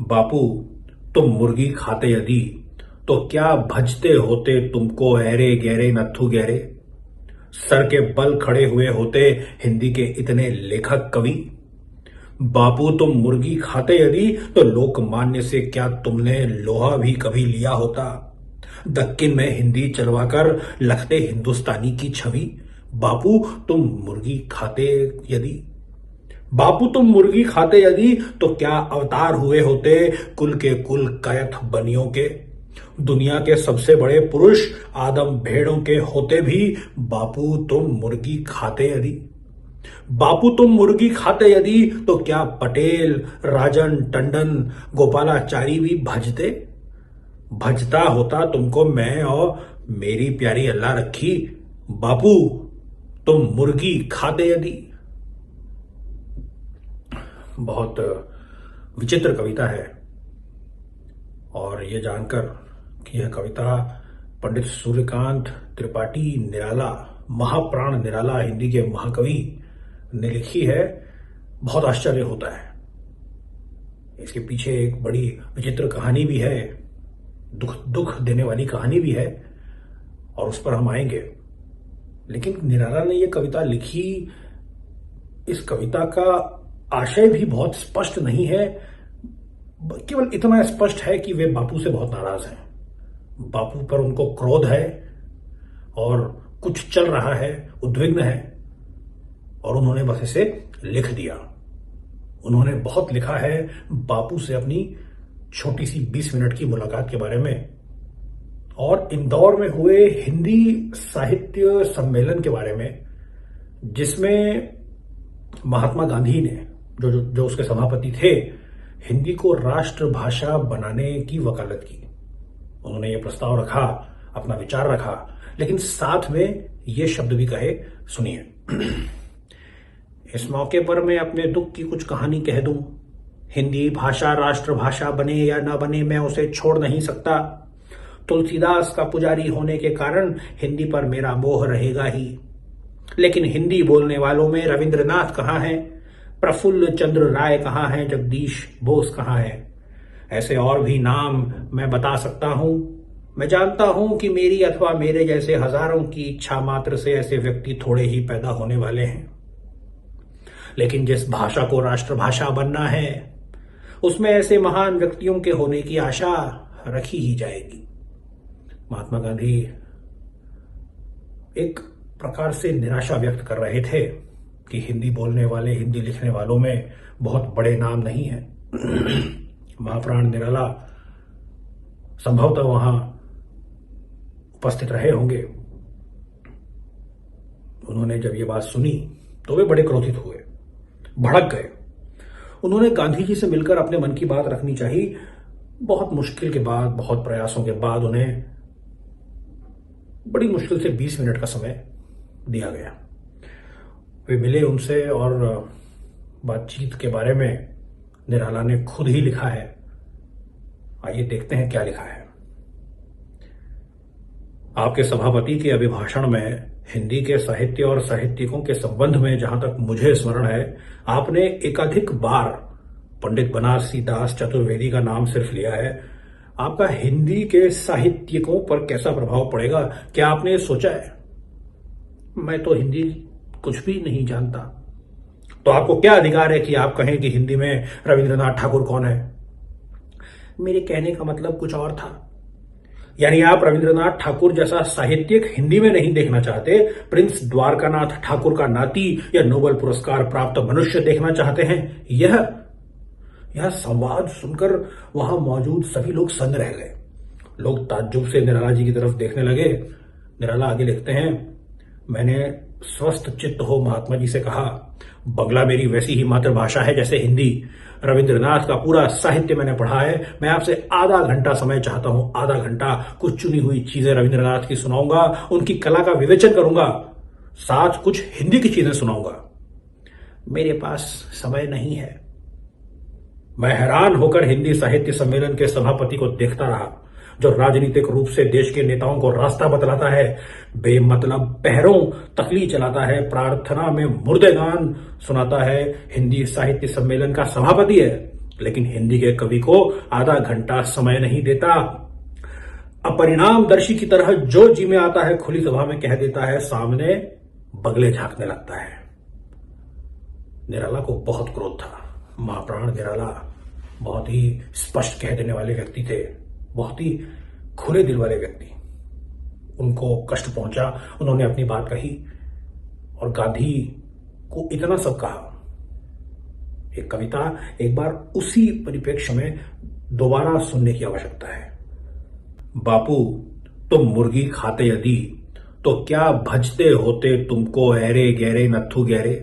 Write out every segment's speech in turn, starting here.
बापू, तुम मुर्गी खाते यदि तो क्या भजते होते तुमको ऐरे गहरे नत्थु गहरे। सर के बल खड़े हुए होते हिंदी के इतने लेखक कवि। बापू, तुम मुर्गी खाते यदि तो लोकमान्य से क्या तुमने लोहा भी कभी लिया होता। दक्कन में हिंदी चलवाकर लखते हिंदुस्तानी की छवि। बापू, तुम मुर्गी खाते यदि बापू, तुम मुर्गी खाते यदि तो क्या अवतार हुए होते कुल के कुल कायथ बनियों के। दुनिया के सबसे बड़े पुरुष आदम भेड़ों के होते भी। बापू, तुम मुर्गी खाते यदि बापू, तुम मुर्गी खाते यदि तो क्या पटेल, राजन टंडन, गोपालाचारी भी भजते। भजता होता तुमको मैं और मेरी प्यारी अल्लाह रखी। बापू, तुम मुर्गी खाते यदि। बहुत विचित्र कविता है और ये जानकर कि यह कविता पंडित सूर्यकांत त्रिपाठी निराला, महाप्राण निराला, हिंदी के महाकवि ने लिखी है, बहुत आश्चर्य होता है। इसके पीछे एक बड़ी विचित्र कहानी भी है, दुख देने वाली कहानी भी है और उस पर हम आएंगे। लेकिन निराला ने यह कविता लिखी, इस कविता का आशय भी बहुत स्पष्ट नहीं है। केवल इतना स्पष्ट है कि वे बापू से बहुत नाराज हैं। बापू पर उनको क्रोध है और कुछ चल रहा है, उद्विग्न है और उन्होंने बस इसे लिख दिया। उन्होंने बहुत लिखा है बापू से अपनी छोटी सी 20 मिनट की मुलाकात के बारे में और इंदौर में हुए हिंदी साहित्य सम्मेलन के बारे में, जिसमें महात्मा गांधी ने जो उसके सभापति थे, हिंदी को राष्ट्र भाषा बनाने की वकालत की। उन्होंने ये प्रस्ताव रखा, अपना विचार रखा, लेकिन साथ में ये शब्द भी कहे, सुनिए। इस मौके पर मैं अपने दुख की कुछ कहानी कह दूं। हिंदी भाषा राष्ट्र भाषा बने या न बने, मैं उसे छोड़ नहीं सकता। तुलसीदास का पुजारी होने के कारण हिंदी पर मेरा मोह रहेगा ही। लेकिन हिंदी बोलने वालों में रविंद्रनाथ कहाँ हैं, प्रफुल्ल चंद्र राय कहाँ हैं, जगदीश बोस कहाँ हैं। ऐसे और भी नाम मैं बता सकता हूं। मैं जानता हूं कि मेरी अथवा मेरे जैसे हजारों की इच्छा मात्र से ऐसे व्यक्ति थोड़े ही पैदा होने वाले हैं। लेकिन जिस भाषा को राष्ट्रभाषा बनना है, उसमें ऐसे महान व्यक्तियों के होने की आशा रखी ही जाएगी। महात्मा गांधी एक प्रकार से निराशा व्यक्त कर रहे थे कि हिंदी बोलने वाले, हिंदी लिखने वालों में बहुत बड़े नाम नहीं हैं। महाप्राण निराला संभवतः वहां उपस्थित रहे होंगे। उन्होंने जब ये बात सुनी तो वे बड़े क्रोधित हुए, भड़क गए। उन्होंने गांधी जी से मिलकर अपने मन की बात रखनी चाहिए। बहुत मुश्किल के बाद, बहुत प्रयासों के बाद उन्हें बड़ी मुश्किल से 20 मिनट का समय दिया गया। वे मिले उनसे और बातचीत के बारे में निराला ने खुद ही लिखा है। आइए देखते हैं क्या लिखा है। आपके सभापति के अभिभाषण में हिंदी के साहित्य और साहित्यिकों के संबंध में जहां तक मुझे स्मरण है, आपने एकाधिक बार पंडित बनारसी दास चतुर्वेदी का नाम सिर्फ लिया है। आपका हिंदी के साहित्यिकों पर कैसा प्रभाव पड़ेगा, क्या आपने सोचा है? मैं तो हिंदी कुछ भी नहीं जानता। तो आपको क्या अधिकार है कि आप कहें कि हिंदी में रविंद्रनाथ ठाकुर कौन है? मेरे कहने का मतलब कुछ और था। यानी आप रविंद्रनाथ ठाकुर जैसा साहित्यिक हिंदी में नहीं देखना चाहते, प्रिंस द्वारकानाथ ठाकुर का नाती या नोबेल पुरस्कार प्राप्त मनुष्य देखना चाहते हैं। यह संवाद सुनकर वहां मौजूद सभी लोग सन्न रह गए। लोग ताज्जुब से निराला जी की तरफ देखने लगे। निराला आगे लिखते हैं, मैंने स्वस्थ चित्त हो महात्मा जी से कहा, बंगला मेरी वैसी ही मातृभाषा है जैसे हिंदी। रविंद्रनाथ का पूरा साहित्य मैंने पढ़ा है। मैं आपसे आधा घंटा समय चाहता हूं, आधा घंटा। कुछ चुनी हुई चीजें रविंद्रनाथ की सुनाऊंगा, उनकी कला का विवेचन करूंगा, साथ कुछ हिंदी की चीजें सुनाऊंगा। मेरे पास समय नहीं है। मैं हैरान होकर हिंदी साहित्य सम्मेलन के सभापति को देखता रहा, जो राजनीतिक रूप से देश के नेताओं को रास्ता बतलाता है, बेमतलब पहरों तकली चलाता है, प्रार्थना में मुर्दे गान सुनाता है, हिंदी साहित्य सम्मेलन का सभापति है। लेकिन हिंदी के कवि को आधा घंटा समय नहीं देता। अपरिणामदर्शी की तरह जो जी में आता है खुली सभा में कह देता है, सामने बगले झांकने लगता है। निराला को बहुत क्रोध था। महाप्राण निराला बहुत ही स्पष्ट कह देने वाले व्यक्ति थे, बहुत ही खुले दिल वाले व्यक्ति। उनको कष्ट पहुंचा, उन्होंने अपनी बात कही और गांधी को इतना सब कहा। एक कविता एक बार उसी परिप्रेक्ष्य में दोबारा सुनने की आवश्यकता है। बापू तुम मुर्गी खाते यदि तो क्या भजते होते तुमको ऐरे गहरे नत्थु गहरे।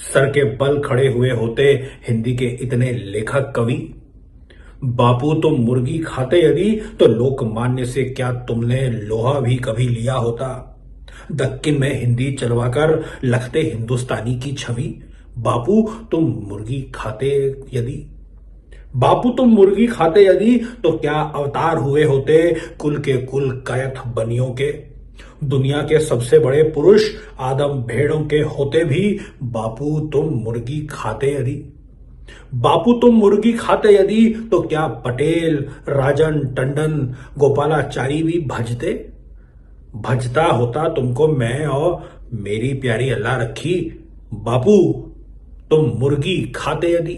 सर के बल खड़े हुए होते हिंदी के इतने लेखक कवि। बापू तुम मुर्गी खाते यदि तो लोकमान्य से क्या तुमने लोहा भी कभी लिया होता। दक्कन में हिंदी चलवाकर लखते हिंदुस्तानी की छवि। बापू तुम मुर्गी खाते यदि, बापू तुम मुर्गी खाते यदि तो क्या अवतार हुए होते कुल के कुल कायथ बनियों के। दुनिया के सबसे बड़े पुरुष आदम भेड़ों के होते भी बापू तुम मुर्गी खाते यदि। बापू तुम मुर्गी खाते यदि तो क्या पटेल, राजन टंडन, गोपालाचारी भी भजते। भजता होता तुमको मैं और मेरी प्यारी अल्लाह रखी। बापू तुम मुर्गी खाते यदि।